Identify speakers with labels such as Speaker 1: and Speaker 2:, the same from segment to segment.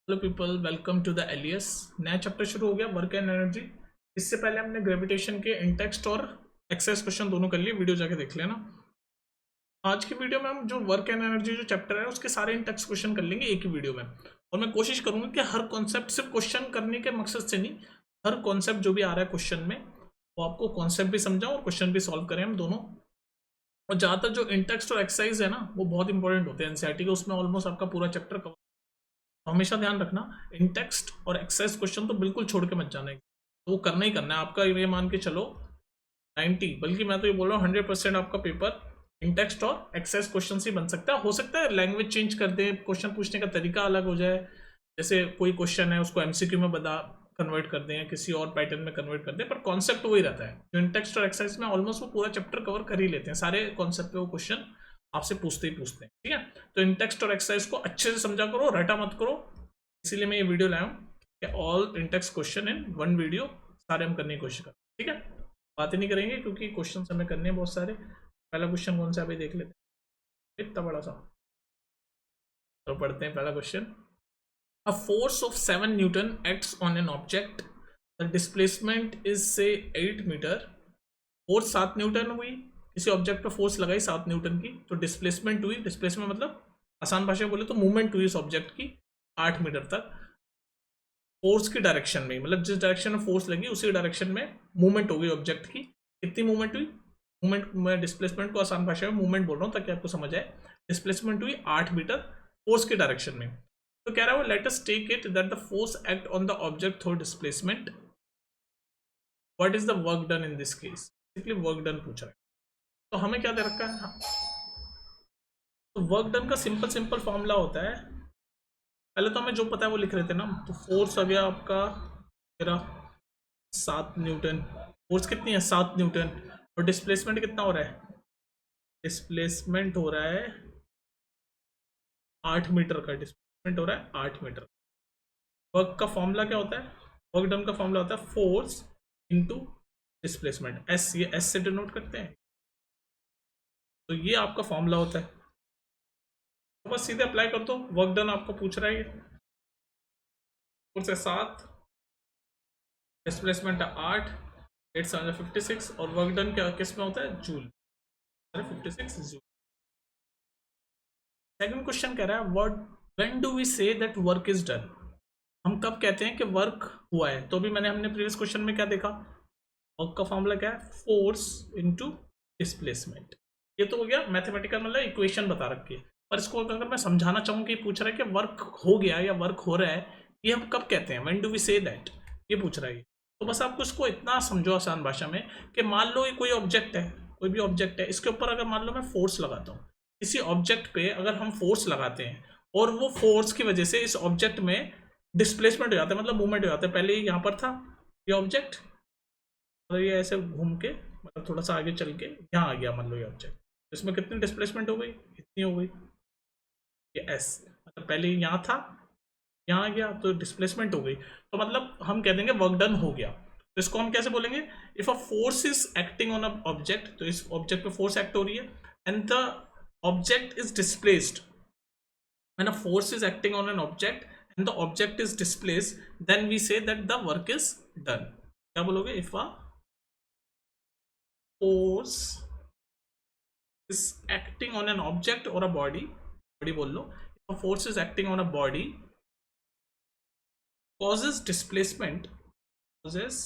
Speaker 1: Hello people, welcome to the Elias. नया chapter शुरू हो गया, वर्क एंड एनर्जी। इससे पहले हमने ग्रेविटेशन के इंटेक्स्ट और एक्सेस क्वेश्चन दोनों कर लिए, वीडियो जाके देख लेना। आज की वीडियो में हम जो वर्क एंड एनर्जी जो चैप्टर है उसके सारे इंटेक्स्ट क्वेश्चन कर लेंगे एक ही वीडियो में। और मैं कोशिश करूंगा कि हर कॉन्सेप्ट सिर्फ क्वेश्चन करने के मकसद से नहीं, हर कॉन्सेप्ट जो भी आ रहा है क्वेश्चन में वो आपको कॉन्सेप्ट भी समझाऊं और क्वेश्चन भी सॉल्व करें हम दोनों। और ज़्यादातर जो इंटेक्स्ट और एक्सरसाइज है ना वो बहुत इंपॉर्टेंट होते हैं एनसीईआरटी के, उसमें ऑलमोस्ट आपका पूरा चैप्टर कवर। तो हमेशा ध्यान रखना, इन टेक्स्ट और एक्सरसाइज क्वेश्चन तो बिल्कुल छोड़ के मत जाना है, तो वो करना ही करना है आपका। ये मान के चलो 90, बल्कि मैं तो ये बोल रहा हूँ 100% आपका पेपर इन टेक्स्ट और एक्सरसाइज क्वेश्चन से बन सकता है। हो सकता है लैंग्वेज चेंज कर दे, क्वेश्चन पूछने का तरीका अलग हो जाए। जैसे कोई क्वेश्चन है उसको एमसीक्यू में बता कन्वर्ट कर दें या किसी और पैटर्न में कन्वर्ट कर दें, पर कॉन्सेप्ट वही रहता है। जो इन टेक्स्ट और एक्सरसाइज में ऑलमोस्ट वो पूरा चैप्टर कवर कर ही लेते हैं, सारे कॉन्सेप्ट पे वो क्वेश्चन आपसे पूछते ही पूछते हैं। ठीक है, तो इन टेक्स्ट और एक्सरसाइज को अच्छे से समझा करो, रटा मत करो। इसीलिए मैं ये वीडियो लाया हूँ कि all Intex question in one video सारे हम करने की कोशिश करें। ठीक है, बातें नहीं करेंगे क्योंकि क्वेश्चन हमें करने हैं बहुत सारे। पहला क्वेश्चन कौन सा अभी देख लेते हैं, इतना बड़ा सा। तो पढ़ते हैं पहला question. A force of 7 Newton acts on an object, the displacement is से 8 मीटर। फोर्स 7 न्यूटन हुई, किसी ऑब्जेक्ट पर फोर्स लगाई 7 न्यूटन की, तो डिस्प्लेसमेंट हुई, डिस्प्लेसमेंट मतलब आसान भाषा में बोले तो मूवमेंट हुई इस ऑब्जेक्ट की 8 मीटर तक। फोर्स की डायरेक्शन में, मतलब जिस डायरेक्शन में फोर्स लगी उसी डायरेक्शन में मूवमेंट हो गई ऑब्जेक्ट की। कितनी मूवमेंट हुई? मूवमेंट, मैं डिस्प्लेसमेंट को आसान भाषा में मूवमेंट बोल रहा हूँ ताकि आपको समझ आए। डिस्प्लेसमेंट हुई 8 मीटर फोर्स की डायरेक्शन में। तो कह रहा है वो let us take it that the force act on the object through displacement, what is the work done in this case. Basically work done पूछ रहा है, तो हमें क्या दे रखा है। तो वर्क डन का सिंपल सिंपल फॉर्मूला होता है, पहले तो हमें जो पता है वो लिख रहे थे ना। तो फोर्स आ गया आपका मेरा 7 न्यूटन, फोर्स कितनी है 7 न्यूटन, और डिस्प्लेसमेंट कितना हो रहा है, डिस्प्लेसमेंट हो रहा है 8 मीटर का, डिस्प्लेसमेंट हो रहा है 8 मीटर। वर्क का फॉर्मूला क्या होता है, वर्क डन का फॉर्मूला होता है फोर्स इनटू डिस्प्लेसमेंट, एस, ये एस से डिनोट करते हैं। तो ये आपका फॉर्मूला होता है, तो बस सीधे अप्लाई कर दो। वर्क डन आपको पूछ रहा है, फोर्स है 7, डिस्प्लेसमेंट है 8, 8 से 56, और वर्क डन क्या किस में होता है, जूल, 56 जूल। सेकंड क्वेश्चन कह रहा है what, when do we say that work is done. हम कब कहते हैं कि वर्क हुआ है। तो अभी हमने प्रीवियस क्वेश्चन में क्या देखा, वर्क का फॉर्मूला क्या है, फोर्स इनटू डिस्प्लेसमेंट। ये तो हो गया मैथमेटिकल, मतलब इक्वेशन बता रखी है। पर इसको अगर मैं समझाना चाहूँ कि पूछ रहा है कि वर्क हो गया या वर्क हो रहा है, ये हम कब कहते हैं, when do we say that, ये पूछ रहा है। तो बस आपको इसको इतना समझो आसान भाषा में कि मान लो ये कोई ऑब्जेक्ट है, कोई भी ऑब्जेक्ट है, इसके ऊपर अगर मान लो मैं फोर्स लगाता हूँ, किसी ऑब्जेक्ट पे अगर हम फोर्स लगाते हैं और वो फोर्स की वजह से इस ऑब्जेक्ट में डिस्प्लेसमेंट हो जाता है, मतलब मूवमेंट हो जाता है। पहले यहाँ पर था ये ऑब्जेक्ट, और ये ऐसे घूम के मतलब थोड़ा सा आगे चल के यहाँ आ गया मान लो ये ऑब्जेक्ट, इसमें कितनी डिस्प्लेसमेंट हो गई, इतनी हो गई, ये एस, मतलब पहले यहाँ था यहाँ आ गया तो डिस्प्लेसमेंट हो गई। तो मतलब हम कह देंगे वर्क डन हो गया। तो इसको हम कैसे बोलेंगे, if a force is acting on a object, तो इस ऑब्जेक्ट पे फोर्स एक्ट हो रही है and the object is displaced, when a force is acting on an object and the object is displaced, then we say that the work is done. क्या बोलोगे, if a force is acting on an object or a body, body बोल लो, if a force is acting on a body causes displacement, causes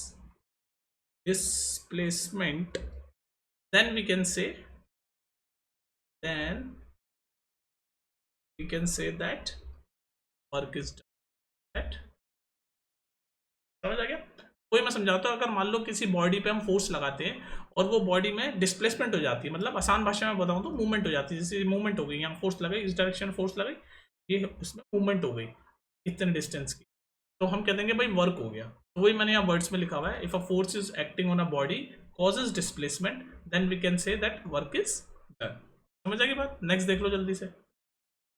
Speaker 1: displacement, then we can say, then we can say that work is done. Right? समझ आ गया। कोई मैं समझाता हूँ, अगर मान लो किसी बॉडी पे हम फोर्स लगाते हैं और वो बॉडी में डिस्प्लेसमेंट हो जाती है, मतलब आसान भाषा में बताऊँ तो मूवमेंट हो जाती है। जैसे मूवमेंट हो गई, यहाँ फोर्स लगाई, इस डायरेक्शन में फोर्स लगाई, ये उसमें मूवमेंट हो गई इतने डिस्टेंस की, तो हम कह देंगे भाई वर्क हो गया। तो वही मैंने यहाँ वर्ड्स में लिखा हुआ है, if a force is acting on a body causes displacement, then we can say that work is done. समझ आ गई बात। नेक्स्ट देख लो जल्दी से।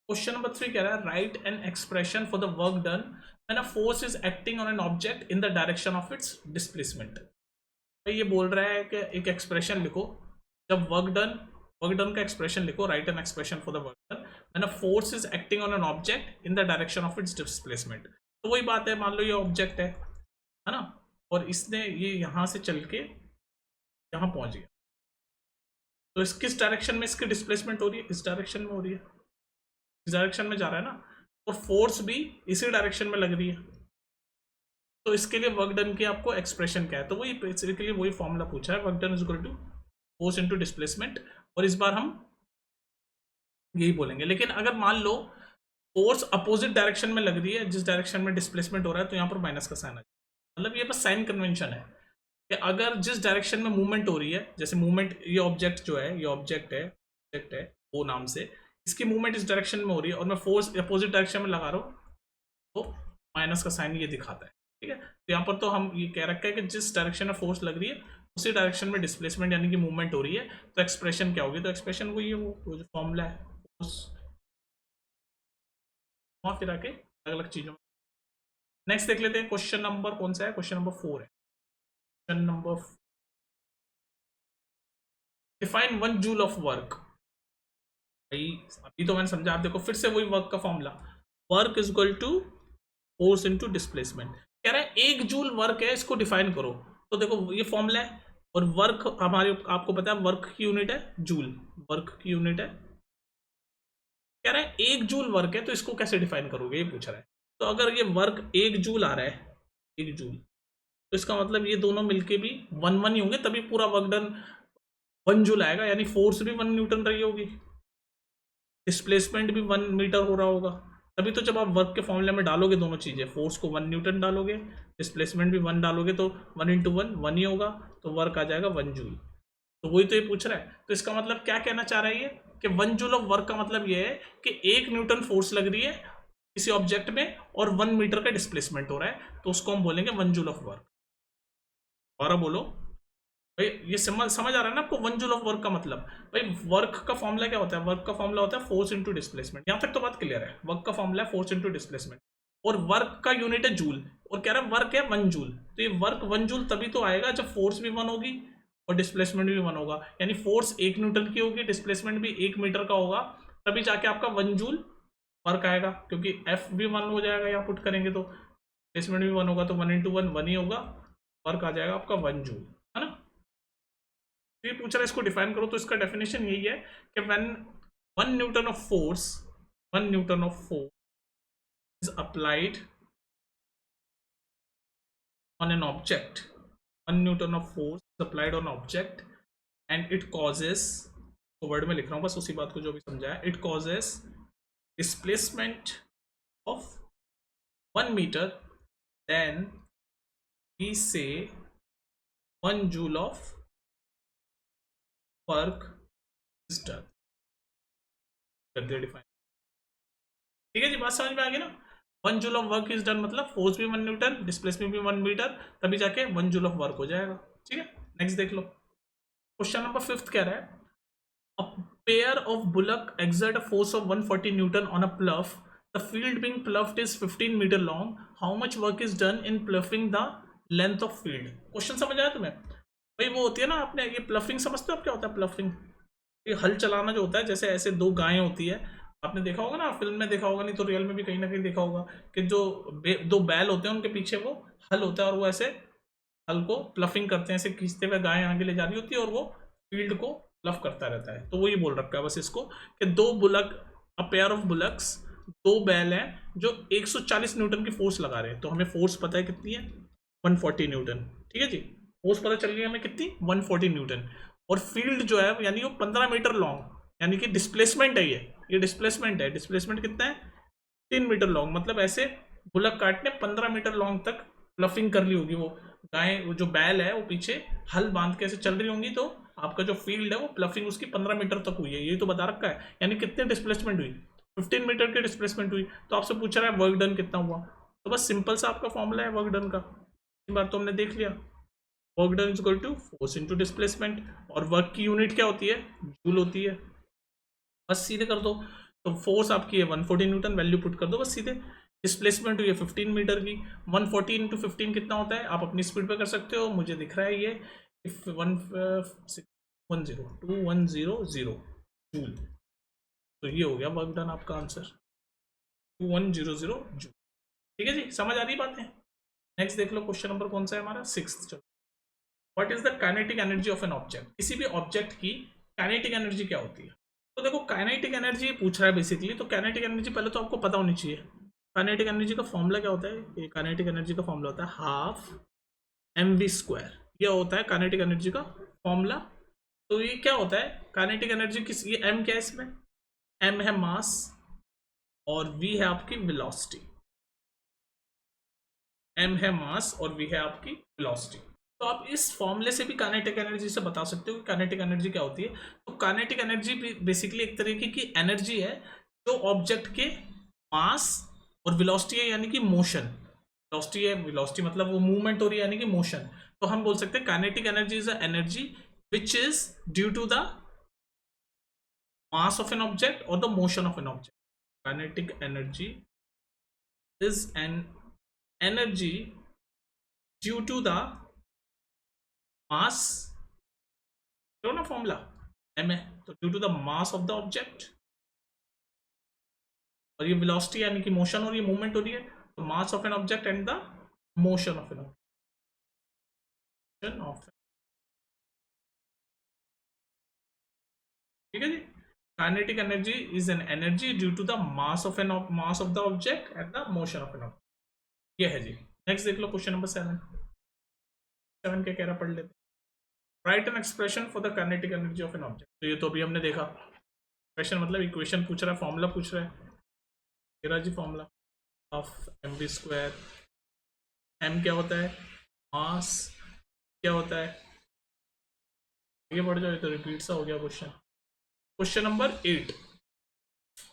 Speaker 1: क्वेश्चन नंबर 3 कह रहा है right an expression for the work done when a force is acting on an object in the direction of its displacement. ये बोल रहा है कि एक एक्सप्रेशन लिखो, जब वर्क डन का एक्सप्रेशन लिखो, right an expression for the work done when a force is acting on an object in the direction of its displacement. तो वही बात है, मान लो ये ऑब्जेक्ट है ना, और इसने ये यहाँ से चल के यहाँ पहुंच गया, तो इस किस डायरेक्शन में इसकी डिस्प्लेसमेंट हो रही है? इस डायरेक्शन में हो रही है, इस डायरेक्शन में जा रहा है ना, और फोर्स भी इसी डायरेक्शन में लग रही है। तो इसके लिए वर्क डन की आपको एक्सप्रेशन क्या है? तो वही बेसिकली वही फॉर्मूला पूछा है, work done is equal to force into displacement, और इस बार हम यही बोलेंगे। लेकिन अगर मान लो फोर्स अपोजिट डायरेक्शन में लग रही है, जिस डायरेक्शन में डिस्प्लेसमेंट हो रहा है, तो यहाँ पर माइनस का साइन आ जाए। मतलब ये बस साइन कन्वेंशन है कि अगर जिस डायरेक्शन में मूवमेंट हो रही है, जैसे मूवमेंट, ये ऑब्जेक्ट जो है, ये ऑब्जेक्ट है वो नाम से, इसकी मूवमेंट इस डायरेक्शन में हो रही है और मैं फोर्स अपोजिट डायरेक्शन में लगा रहा हूँ, तो माइनस का साइन ये दिखाता है। ठीक है, तो यहाँ पर तो हम ये कह रखा है कि जिस डायरेक्शन में फोर्स लग रही है उसी डायरेक्शन में डिस्प्लेसमेंट यानी कि मूवमेंट हो रही है, तो एक्सप्रेशन क्या होगी? तो एक्सप्रेशन वही है, वो जो फॉर्मूला है, फोर्स वहाँ फिर आके अलग अलग चीजों में। नेक्स्ट देख लेते हैं, क्वेश्चन नंबर कौन सा है? क्वेश्चन नंबर 4 है। Question number, define 1 joule of work. भाई अभी तो मैंने समझा, आप देखो फिर से वही वर्क का formula, work is equal to force into displacement. कह रहा है 1 जूल वर्क है, इसको डिफाइन करो। तो देखो ये फॉर्मूला है, और वर्क हमारे आपको पता है वर्क की यूनिट है जूल, वर्क की यूनिट है। कह रहा है 1 जूल वर्क है, तो इसको कैसे डिफाइन करोगे, ये पूछ रहा है। तो अगर ये वर्क 1 जूल आ रहा है, 1 जूल, तो इसका मतलब ये दोनों मिलके भी 1 1 ही होंगे, तभी पूरा वर्क डन 1 जूल आएगा, यानी फोर्स भी 1 न्यूटन रही होगी, डिस्प्लेसमेंट भी 1 मीटर हो रहा होगा। तभी तो जब आप वर्क के फॉर्मूले में डालोगे दोनों चीजें, फोर्स को 1 न्यूटन डालोगे, डिस्प्लेसमेंट भी 1 डालोगे, तो 1 इंटू 1 1 ही होगा, तो वर्क आ जाएगा 1 जूल। तो वही तो ये पूछ रहा है। तो इसका मतलब क्या कहना चाह रहा है ये, कि 1 जूल ऑफ वर्क का मतलब ये है कि 1 न्यूटन फोर्स लग रही है किसी ऑब्जेक्ट में और 1 मीटर का डिस्प्लेसमेंट हो रहा है, तो उसको हम बोलेंगे 1 जूल ऑफ वर्क। और बोलो भाई, ये समझ आ रहा है ना आपको 1 जूल ऑफ वर्क का मतलब? भाई वर्क का फॉर्मूला क्या होता है? वर्क का फॉर्मूला होता है फोर्स इनटू डिस्प्लेसमेंट। यहां तक तो बात क्लियर है, वर्क का फॉर्मूला है फोर्स इनटू डिस्प्लेसमेंट, और वर्क का यूनिट है जूल, और कह रहा है वर्क है 1 जूल। तो ये वर्क 1 जूल तभी तो आएगा जब फोर्स भी 1 होगी और डिस्प्लेसमेंट भी 1 होगा, यानी फोर्स 1 न्यूटन की होगी, डिस्प्लेसमेंट भी 1 मीटर का होगा, तभी जाके आपका 1 जूल वर्क आएगा, क्योंकि एफ भी 1 हो जाएगा यहाँ पुट करेंगे, तो डिस्प्लेसमेंट भी 1 होगा, तो 1 इंटू 1 1 ही होगा, वर्क आ जाएगा आपका 1 जूल, है ना। ये पूछ रहा है इसको डिफाइन करो, तो इसका डेफिनेशन यही है कि when 1 Newton of force, 1 Newton of force is applied on an object, 1 Newton of force is applied on object and it causes, तो वर्ड में लिख रहा हूं बस उसी बात को जो भी समझाया, it causes displacement of 1 metre, then we say 1 joule of work is done, कर दिया डिफाइन। ठीक है जी, बात समझ में आ गई ना। 1 joule of work is done मतलब फोर्स भी 1 न्यूटन, डिस्प्लेसमेंट भी 1 मीटर, तभी जाके 1 जूल ऑफ वर्क हो जाएगा। ठीक है, नेक्स्ट देख लो, क्वेश्चन नंबर 5 कह रहा है a pair of bullock exert a force of 140 newton on a pluff, the field being pluffed is 15 meter long, how much work is done in pluffing the length of field? Question समझ आया तुम्हें? भाई वो होती है ना, आपने ये प्लफिंग समझते हो आप क्या होता है प्लफिंग? ये हल चलाना जो होता है, जैसे ऐसे 2 गायें होती है, आपने देखा होगा ना, फिल्म में देखा होगा, नहीं तो रियल में भी कहीं ना कहीं देखा होगा, कि जो 2 बैल होते हैं उनके पीछे वो हल होता है, और वो ऐसे हल को प्लफिंग करते हैं, ऐसे खींचते हुए गायें आगे ले जा रही होती है, और वो फील्ड को प्लफ करता रहता है। तो वो ये बोल रखा है बस इसको, कि 2 bullock, a pair of bullocks, 2 बैल हैं जो 140 न्यूटन की फोर्स लगा रहे हैं। तो हमें फोर्स पता है कितनी है, 140 न्यूटन। ठीक है जी, फोर्स पता चल रही है हमें कितनी, 140 न्यूटन, और फील्ड जो है यानी वो 15 मीटर लॉन्ग, यानी कि डिस्प्लेसमेंट है, ये डिस्प्लेसमेंट है, डिस्प्लेसमेंट कितना है, 3 मीटर लॉन्ग, मतलब ऐसे बुलक काट ने 15 मीटर लॉन्ग तक प्लफिंग कर ली होगी, वो गाय, वो जो बैल है वो पीछे हल बांध के ऐसे चल रही होंगी, तो आपका जो फील्ड है वो प्लफिंग उसकी 15 मीटर तक हुई है, ये तो बता रखा है। यानी कितनी डिस्प्लेसमेंट हुई, 15 मीटर की डिस्प्लेसमेंट हुई। तो आपसे पूछ रहा है वर्क डन कितना हुआ, तो बस सिंपल सा आपका फॉर्मूला है वर्क डन का, इस बार तो हमने देख लिया, work done is equal to force into displacement, और वर्क की यूनिट क्या होती है, जूल होती है, बस सीधे कर दो। तो फोर्स आपकी है 140 न्यूटन, वैल्यू पुट कर दो बस सीधे, डिस्प्लेसमेंट हुई है 15 मीटर की, 140 इंटू 15 कितना होता है, आप अपनी स्पीड पे कर सकते हो, मुझे दिख रहा है ये 2100 जूल। तो ये हो गया वर्क डन आपका आंसर 2100 जूल। ठीक है जी, समझ आ रही बातें। नेक्स्ट देख लो क्वेश्चन नंबर कौन सा है हमारा, 6th। चलो, what is the kinetic energy of an object. किसी भी ऑब्जेक्ट की काइनेटिक एनर्जी क्या होती है। तो देखो काइनेटिक एनर्जी पूछ रहा है बेसिकली, तो काइनेटिक एनर्जी पहले तो आपको पता होनी चाहिए। काइनेटिक एनर्जी का फॉर्मूला क्या होता है, ये काइनेटिक एनर्जी का फॉर्मूला होता है हाफ mv²। ये होता है काइनेटिक एनर्जी का फॉर्मूला। तो ये क्या होता है काइनेटिक एनर्जी किस, ये m क्या है इसमें, m है मास और v है आपकी वेलोसिटी। m है मास और v है आपकी वेलोसिटी। तो आप इस फॉर्मूले से भी काइनेटिक एनर्जी से बता सकते हो कि काइनेटिक एनर्जी क्या होती है। तो काइनेटिक एनर्जी बेसिकली एक तरीके की एनर्जी है जो ऑब्जेक्ट के मास और वेलोसिटी है, यानी कि मोशन। वेलोसिटी है, वेलोसिटी मतलब वो मूवमेंट हो रही है यानी कि मोशन। तो हम बोल सकते हैं kinetic energy is a energy which is due to the mass of an object और the motion of an object. Kinetic energy is an energy due to the mass, तो ना फॉर्मूला m है, तो due to the mass of the object, और ये velocity यानी कि motion हो रही है, मूवमेंट हो रही है, तो mass of an object and the motion of an object. ठीक है जी, kinetic energy is an energy due to the mass of the object and the motion of an object. ये है जी। नेक्स्ट देख लो क्वेश्चन नंबर 7 क्या कह रहा, पढ़ लेते। Right an expression for the kinetic energy of an object. तो ये तो अभी हमने देखा, एक्सप्रेशन मतलब इक्वेशन पूछ रहा है, फॉर्मूला पूछ रहा है। तेरा जी फॉर्मूला ऑफ mv²। m क्या होता है, मास। क्या होता है, आगे बढ़ जाओ, ये तो रिपीट सा हो गया क्वेश्चन। क्वेश्चन नंबर 8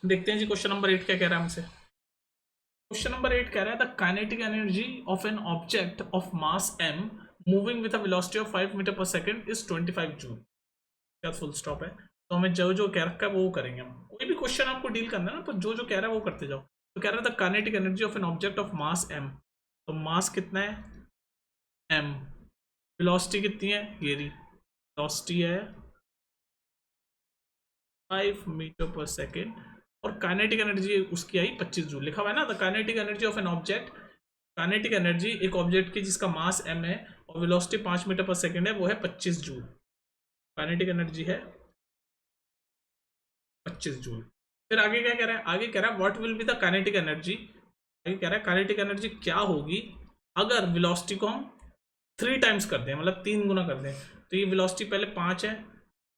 Speaker 1: देखते हैं जी। क्वेश्चन नंबर 8 क्या कह रहा है हमसे। क्वेश्चन नंबर 8 कह रहा है the kinetic energy of an object of mass m moving with a velocity of 5 metre per second is 25 joule. क्या फुल स्टॉप है। तो हमें जो जो कह रखा है वो करेंगे हम। कोई भी क्वेश्चन आपको डील करना है ना, तो जो जो कह रहा है वो करते जाओ। तो कह रहा है the kinetic energy of an object of mass m। तो मास कितना है m, वेलोसिटी कितनी है, ये रही वेलोसिटी है 5 मीटर पर सेकेंड, और काइनेटिक एनर्जी उसकी आई 25 जूल। लिखा हुआ है ना the kinetic energy of an object. Kinetic energy एक ऑब्जेक्ट की जिसका मास m है और वेलोसिटी 5 मीटर पर सेकेंड है, वो है 25 जूल। काइनेटिक एनर्जी है 25 जूल। फिर आगे क्या कह रहा है, आगे कह रहा है what will be the kinetic energy. आगे कह रहा है काइनेटिक एनर्जी क्या होगी अगर वेलोसिटी को हम 3 टाइम्स कर दें, मतलब 3 गुना कर दें। तो ये वेलोसिटी पहले 5 है,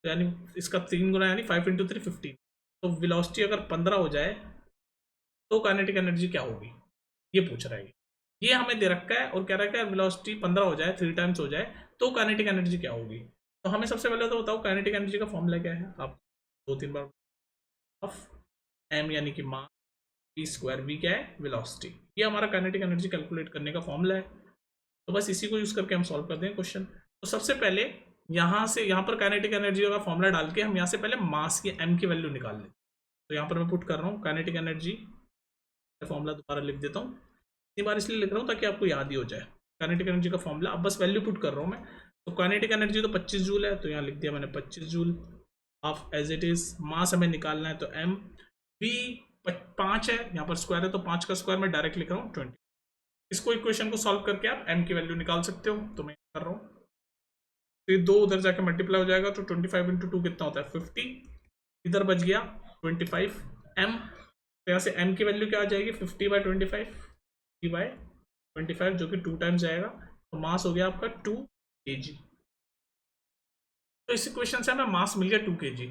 Speaker 1: तो यानी इसका 3 गुना यानी 5 × 3 15। तो वेलोसिटी अगर 15 हो जाए तो काइनेटिक एनर्जी क्या होगी, ये पूछ रहा है। ये हमें दे रखा है और कह रहा है कि वेलोसिटी 15 हो जाए, 3 टाइम्स हो जाए, तो काइनेटिक एनर्जी क्या होगी। तो हमें सबसे पहले तो बताओ काइनेटिक एनर्जी का फॉर्मूला क्या है। आप 2-3 बार ऑफ m यानी कि मास, v², v क्या है वेलोसिटी। ये हमारा काइनेटिक एनर्जी कैलकुलेट करने का फॉर्मूला है। तो बस इसी को यूज करके हम सॉल्व कर दें क्वेश्चन। तो सबसे पहले यहाँ से यहाँ पर काइनेटिक एनर्जी का फॉर्मूला डाल के हम यहाँ से पहले मास की m की वैल्यू निकाल लें। तो यहाँ पर मैं पुट कर रहा हूँ काइनेटिक एनर्जी, फॉर्मूला दोबारा लिख देता हूँ। इतनी बार इसलिए लिख रहा हूँ ताकि आपको याद ही हो जाए काइनेटिक एनर्जी का फॉर्मूला। अब बस वैल्यू पुट कर रहा हूँ मैं। तो काइनेटिक एनर्जी तो 25 जूल है, तो यहाँ लिख दिया मैंने 25 joule of as it is. Mass हमें निकालना है तो m, v 5 है, यहाँ पर स्क्वायर है तो 5 का स्क्वायर मैं डायरेक्ट लिख रहा हूँ 20। इसको इक्वेशन को सॉल्व करके आप m की वैल्यू निकाल सकते हो, तो मैं कर रहा हूँ। तो ये 2 उधर जाके मल्टीप्लाई हो जाएगा, तो 25 × 2 कितना होता है 50। इधर बच गया 25 m। तो यहाँ से m की वैल्यू क्या आ जाएगी 50/25, 50/25 जो कि 2 टाइम्स जाएगा। तो मास हो गया आपका 2 kg। तो इस इक्वेशन से हमें मास मिल गया 2 kg।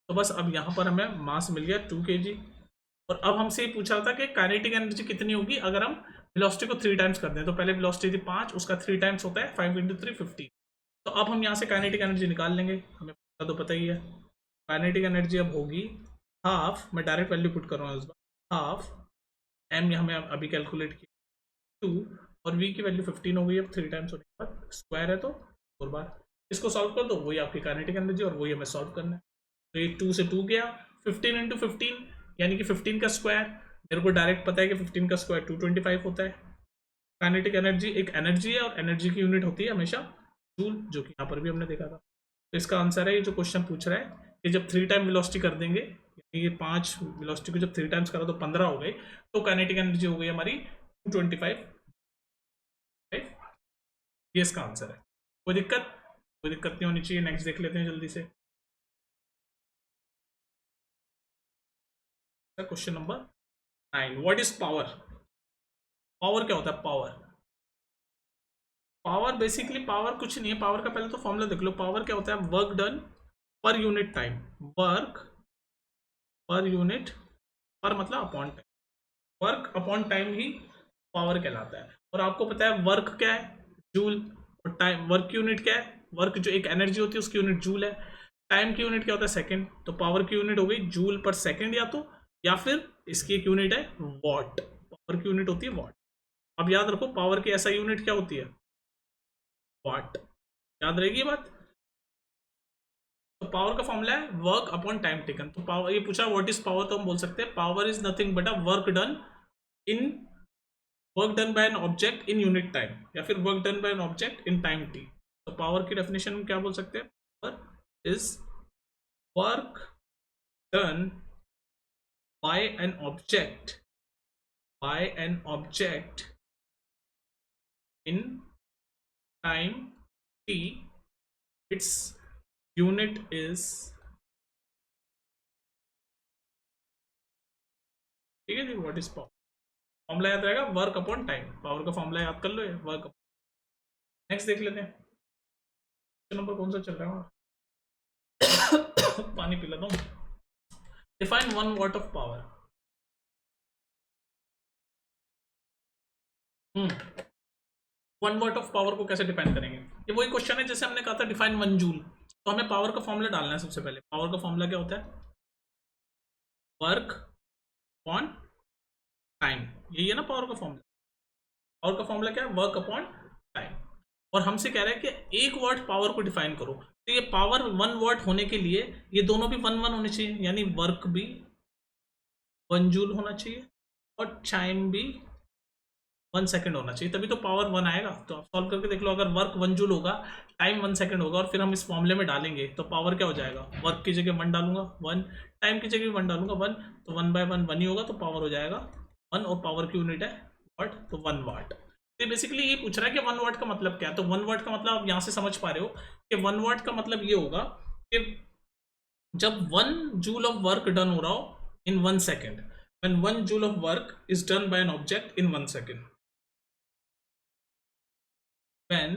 Speaker 1: तो बस अब यहाँ पर हमें मास मिल गया 2 kg। और अब हमसे ये पूछा था कि काइनेटिक एनर्जी कितनी होगी अगर हम वेलोसिटी को 3 टाइम्स कर दें। तो पहले वेलोसिटी थी 5, उसका 3 टाइम्स होता है 5 × 3 50। तो अब हम यहाँ से काइनेटिक एनर्जी निकाल लेंगे, हमें तो पता ही है। काइनेटिक एनर्जी अब होगी हाफ, मैं डायरेक्ट वैल्यू पुट कर रहा हूँ इस बार, हाफ m हमें अभी कैलकुलेट किया 2, और v की वैल्यू 15 हो गई। अब 3 टाइम्स होने के बाद स्क्वायर है तो 4 बार इसको सॉल्व कर दो, वही आपकी काइनेटिक एनर्जी और वही हमें सॉल्व करना है। तो ये 2 से 2 गया, 15 × 15 यानी कि 15 का स्क्वायर। मेरे को डायरेक्ट पता है कि 15 का स्क्वायर 225 होता है। काइनेटिक एनर्जी एक एनर्जी है और एनर्जी की यूनिट होती है हमेशा जूल, जो कि यहाँ पर भी हमने देखा था। तो इसका आंसर है ये जो क्वेश्चन पूछ रहा है कि जब 3 टाइम वेलोसिटी कर देंगे, ये 5 वेलोसिटी को जब 3 टाइम्स करा तो 15 हो गई, तो काइनेटिक एनर्जी हो गई हमारी 225। ये इसका आंसर है। कोई दिक्कत? कोई दिक्कत नहीं होनी चाहिए। नेक्स्ट देख लेते हैं जल्दी से। Question number 9, what is power? Power क्या होता है? पावर, पावर बेसिकली पावर कुछ नहीं है। पावर का पहले तो फॉर्मूला देख लो। पावर क्या होता है? Work done per unit time. Work per unit, per मतलब upon time, work upon time ही पावर कहलाता है। और आपको पता है वर्क क्या है? जूल। और टाइम, वर्क की यूनिट क्या है? वर्क जो एक एनर्जी होती है उसकी यूनिट जूल है। टाइम की यूनिट क्या होता है? सेकंड। तो पावर की यूनिट हो गई जूल पर सेकंड, या फिर इसकी एक यूनिट है वॉट। पावर की यूनिट होती है वॉट। अब याद रखो पावर की ऐसा यूनिट क्या होती है? वॉट। याद रहेगी ये बात। तो पावर का फॉर्मूला है वर्क अपॉन टाइम टेकन। तो पावर, ये पूछा व्हाट इज पावर, तो हम बोल सकते हैं power is nothing but a work done in, work done by an object in unit time, या फिर work done by an object in time T. तो पावर की डेफिनेशन में क्या बोल सकते हैं? Power is work done by an object, by an object in time T, its unit is, ठीक है जी, व्हाट इज पावर। फॉर्मूला याद रहेगा वर्क अपॉन टाइम। पावर का फॉर्मूला याद कर लो, ये वर्क। नेक्स्ट देख लेते हैं। क्वेश्चन नंबर कौन सा चल रहा है? पानी पी लेता हूँ। Define 1 watt of power. 1 watt of power को कैसे डिफाइन करेंगे? ये वही क्वेश्चन है जैसे हमने कहा था डिफाइन 1 जूल। तो हमें पावर का फॉर्मूला डालना है सबसे पहले। पावर का फॉर्मूला क्या होता है? Work upon time. यही है ना पावर का फॉर्मूला। पावर का फॉर्मूला क्या है? Work upon time. और हमसे कह रहा है कि 1 वाट पावर को डिफाइन करो। तो ये पावर 1 वाट होने के लिए ये दोनों भी 1 1 होने चाहिए, यानी वर्क भी 1 जूल होना चाहिए और टाइम भी 1 सेकंड होना चाहिए, तभी तो पावर 1 आएगा। तो आप सॉल्व करके देख लो। अगर वर्क 1 जूल होगा, टाइम 1 सेकंड होगा, और फिर हम इस फॉर्मूले में डालेंगे तो पावर क्या हो जाएगा? वर्क की जगह 1 डालूंगा 1, टाइम की जगह 1 डालूंगा 1, तो 1/1 1 ही होगा, तो पावर हो जाएगा 1। और पावर की यूनिट है वाट, तो 1 वाट। तो बेसिकली ये पूछ रहा है कि 1 वाट का मतलब क्या है। तो 1 वाट का मतलब आप यहाँ से समझ पा रहे हो कि 1 वाट का मतलब ये होगा कि जब 1 जूल ऑफ वर्क डन हो रहा हो इन 1 second, when 1 joule of work is done by an object in 1 second, when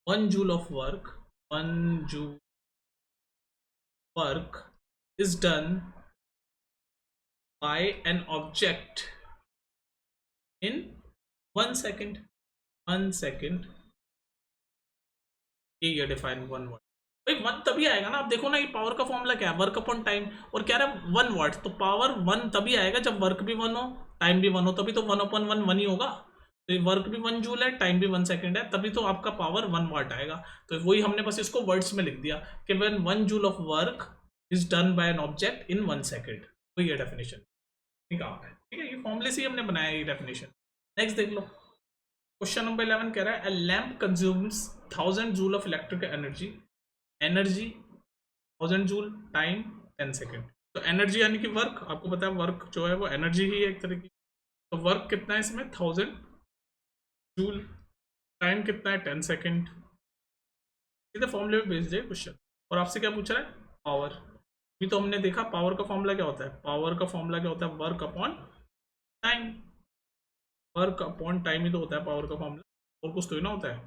Speaker 1: 1 joule of work, 1 joule work is done by an object in 1 second, 1 second, ये डिफाइन 1 वाट। भाई 1 तभी आएगा ना। आप देखो ना, ये पावर का फॉर्मूला क्या है? वर्क अपॉन टाइम, और क्या रहा है 1 वाट। तो पावर 1 तभी आएगा जब वर्क भी 1 हो, टाइम भी 1 हो, तभी तो 1/1 1 ही होगा। तो ये वर्क भी 1 जूल है, टाइम भी 1 सेकंड है, तभी तो आपका पावर 1 वाट आएगा। तो वही हमने बस इसको वर्ड्स में लिख दिया कि when 1 joule of work is done by an object in 1 second. तो ये डेफिनेशन निकाल है, ठीक है। ये फॉर्मूले से ही हमने बनाया ये डेफिनेशन। नेक्स्ट देख लो। क्वेश्चन नंबर 11 कह रहा है, अ lamp consumes 1000 joule of electrical energy, energy 1000 joule, time 10 second. तो एनर्जी यानी कि वर्क, आपको पता है वर्क जो है वो एनर्जी ही है एक तरह की। तो वर्क कितना है इसमें? 1000 जूल। टाइम कितना है? 10 सेकेंड। सीधे फॉर्मूले में भेज दिए क्वेश्चन। और आपसे क्या पूछ रहा है? पावर। अभी तो हमने देखा पावर का फॉर्मूला क्या होता है। पावर का फॉर्मूला क्या होता है? Work upon time. Work upon time ही तो होता है पावर का फॉर्मूला, और कुछ तो ही ना होता है।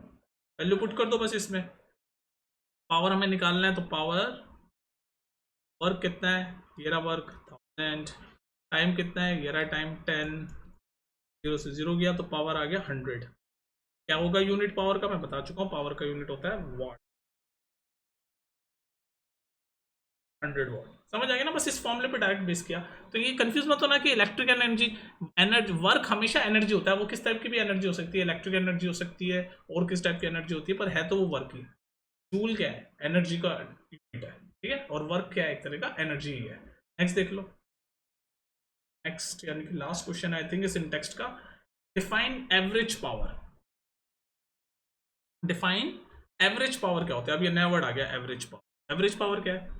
Speaker 1: वैल्यू पुट कर दो बस इसमें। पावर हमें निकालना है, तो पावर, वर्क कितना है? ये रहा वर्क 1000, टाइम कितना है? ये रहा टाइम 10, 0 से 0 गया तो पावर आ गया 100। क्या होगा यूनिट पावर का? मैं बता चुका हूँ, पावर का यूनिट होता है वाट, 100 वाट। समझ आ गया ना? बस इस फॉर्मूले पे डायरेक्ट बेस किया। तो ये कंफ्यूज मत होना कि इलेक्ट्रिकल एनर्जी वर्क हमेशा एनर्जी होता है। वो किस टाइप की भी एनर्जी हो सकती है, इलेक्ट्रिक एनर्जी हो सकती है, और किस टाइप की एनर्जी होती है, पर है तो वो वर्क ही। जूल क्या है? एनर्जी का यूनिट है, ठीक है। और वर्क क्या है? एक तरह का एनर्जी ही है। नेक्स्ट देख लो। नेक्स्ट यानी कि लास्ट क्वेश्चन आई थिंक इस इन टेक्स्ट का। Define average power. Define average power क्या होता है? अब ये नया वर्ड आ गया एवरेज पावर। एवरेज पावर क्या है?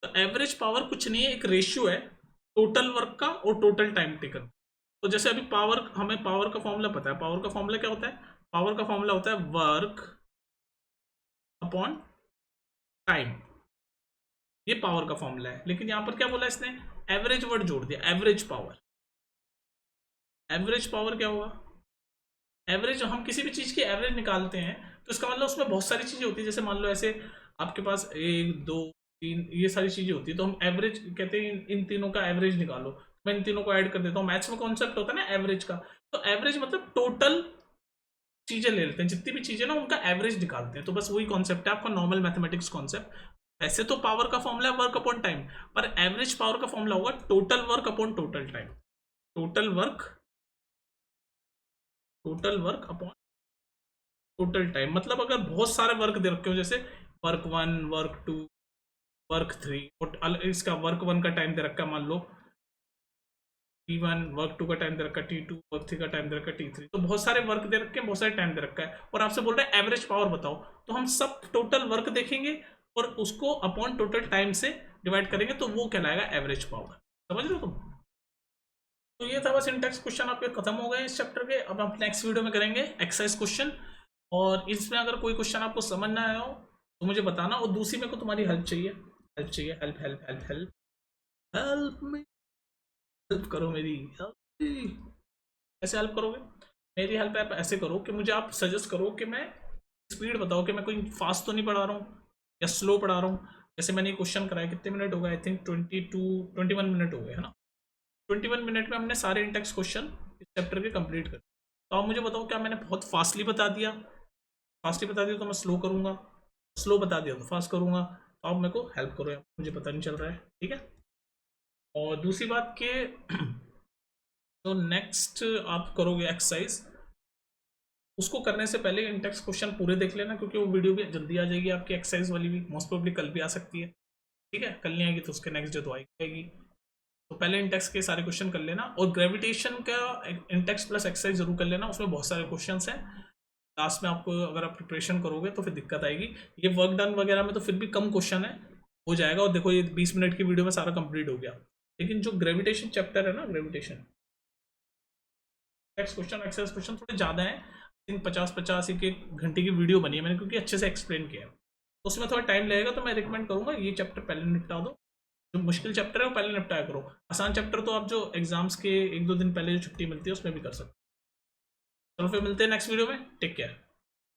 Speaker 1: तो एवरेज पावर कुछ नहीं है, एक रेशियो है टोटल वर्क का और टोटल टाइम टेकन। तो जैसे अभी पावर, हमें पावर का फॉर्मूला पता है। पावर का फॉर्मूला क्या होता है? पावर का फॉर्मूला होता है वर्क अपॉन टाइम, ये पावर का फॉर्मूला है। लेकिन यहां पर क्या बोला इसने? एवरेज वर्ड जोड़ दिया, एवरेज पावर। एवरेज पावर क्या होगा? एवरेज, हम किसी भी चीज की एवरेज निकालते हैं तो इसका मतलब उसमें बहुत सारी चीजें होती है। जैसे मान लो ऐसे आपके पास 1 2 3 ये सारी चीजें होती है, तो हम एवरेज कहते हैं इन तीनों का एवरेज निकालो। मैं इन तीनों को ऐड कर देता हूँ। मैथ्स में कॉन्सेप्ट होता है ना एवरेज का। तो एवरेज मतलब टोटल चीजें ले लेते हैं, जितनी भी चीजें ना उनका एवरेज निकालते हैं। तो बस वही कॉन्सेप्ट है आपका नॉर्मल मैथमेटिक्स कॉन्सेप्ट। ऐसे तो पावर का फॉर्मूला है वर्क अपॉन टाइम, पर एवरेज पावर का फॉर्मूला होगा total work upon total time. Total work, total work upon total time. मतलब अगर बहुत सारे वर्क दे रखे हो, जैसे वर्क 1 वर्क 2 वर्क 3, और इसका वर्क 1 का टाइम दे रखा है मान लो T1, वर्क 2 का टाइम दे रखा है T2, वर्क 3 का टाइम दे रखा है T3। तो बहुत सारे वर्क दे रखे हैं, बहुत सारे टाइम दे रखा है, और आपसे बोल रहे हैं एवरेज पावर बताओ। तो हम सब टोटल वर्क देखेंगे और उसको अपॉन टोटल टाइम से डिवाइड करेंगे, तो वो कहलाएगा एवरेज पावर। समझ रहे हो तुम? तो ये था बस इंटेक्स क्वेश्चन आपके खत्म हो गए इस चैप्टर के। अब हम नेक्स्ट वीडियो में करेंगे एक्सरसाइज क्वेश्चन। और इसमें अगर कोई क्वेश्चन आपको समझ ना आया हो तो मुझे बताना। और दूसरी मेरे को तुम्हारी हेल्प चाहिए, हेल्प चाहिए, help help help help help me, help करो मेरी, हेल्प। कैसे हेल्प करोगे मेरी? हेल्प आप ऐसे करो कि मुझे आप सजेस्ट करो कि मैं स्पीड बताओ कि मैं कोई फास्ट तो नहीं पढ़ा रहा हूँ या स्लो पढ़ा रहा हूँ। जैसे मैंने ये क्वेश्चन कराया, कितने मिनट हो गए? आई थिंक 21 मिनट हो गए, है ना? 21 मिनट में हमने सारे इंटेक्स क्वेश्चन इस चैप्टर के कंप्लीट कर। तो आप मुझे बताओ, क्या मैंने बहुत फास्टली बता दिया? फास्टली बता दिया तो मैं स्लो करूँगा, स्लो बता दिया तो फास्ट करूँगा। तो आप मेरे को हेल्प करो, मुझे पता नहीं चल रहा है, ठीक है? और दूसरी बात कि तो नेक्स्ट आप करोगे एक्सरसाइज, उसको करने से पहले इंटेक्स क्वेश्चन पूरे देख लेना, क्योंकि वो वीडियो भी जल्दी आ जाएगी आपकी एक्सरसाइज वाली भी। मोस्ट प्रोबेबली कल भी आ सकती है, ठीक है? कल नहीं आएगी तो उसके नेक्स्ट डे तो आएगी। तो पहले इंटेक्स के सारे क्वेश्चन कर लेना, और ग्रेविटेशन का इंटेक्स प्लस एक्सरसाइज जरूर कर लेना, उसमें बहुत सारे क्वेश्चन हैं। लास्ट में आपको अगर आप प्रिपरेशन करोगे तो फिर दिक्कत आएगी। ये वर्क डन वगैरह में तो फिर भी कम क्वेश्चन है, हो जाएगा। और देखो ये 20 मिनट की वीडियो में सारा कंप्लीट हो गया। लेकिन जो ग्रेविटेशन चैप्टर है ना, gravitation next question exercise question थोड़े ज़्यादा है। 50-50 एक घंटे की वीडियो बनी है मैंने, क्योंकि अच्छे से एक्सप्लेन किया है। तो उसमें थोड़ा टाइम लगेगा, तो मैं रिकमेंड करूँगा ये चैप्टर पहले निपटा दो। जो मुश्किल चैप्टर है वो पहले निपटाया करो। आसान चैप्टर तो आप जो एग्जाम्स के 1-2 दिन पहले जो छुट्टी मिलती है उसमें भी कर सकते हो। चलो फिर मिलते हैं नेक्स्ट वीडियो में। Take care.